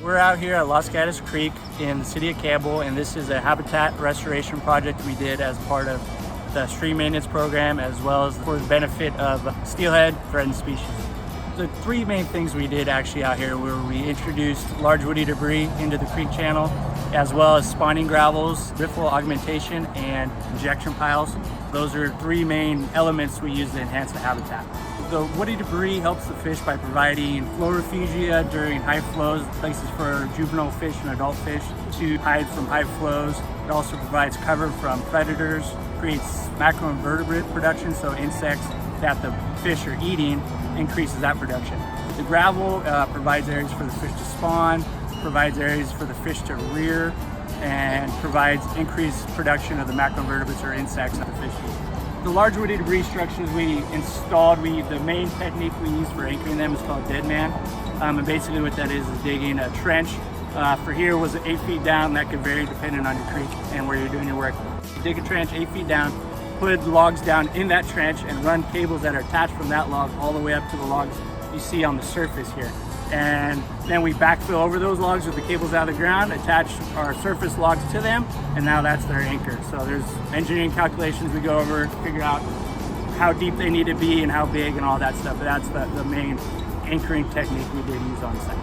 We're out here at Gatos Creek in the city of Campbell, and this is a habitat restoration project we did as part of the stream maintenance program, as well as for the benefit of steelhead threatened species. The three main things we did actually out here were we introduced large woody debris into the creek channel, as well as spawning gravels, riffle augmentation, and injection piles. Those are three main elements we use to enhance the habitat. The woody debris helps the fish by providing flow refugia during high flows, places for juvenile fish and adult fish to hide from high flows. It also provides cover from predators, creates macroinvertebrate production, so insects that the fish are eating increases that production. The gravel provides areas for the fish to spawn, provides areas for the fish to rear, and provides increased production of the macroinvertebrates or insects that the fish eat. The large woody debris structures we installed, the main technique we use for anchoring them is called dead man. And basically what that is digging a trench. For here was 8 feet down. That could vary depending on your creek and where you're doing your work. Dig a trench 8 feet down, put logs down in that trench and run cables that are attached from that log all the way up to the logs you see on the surface here. And then we backfill over those logs with the cables out of the ground, attach our surface logs to them, and now that's their anchor. So there's engineering calculations we go over, figure out how deep they need to be and how big and all that stuff. But that's the main anchoring technique we did use on site.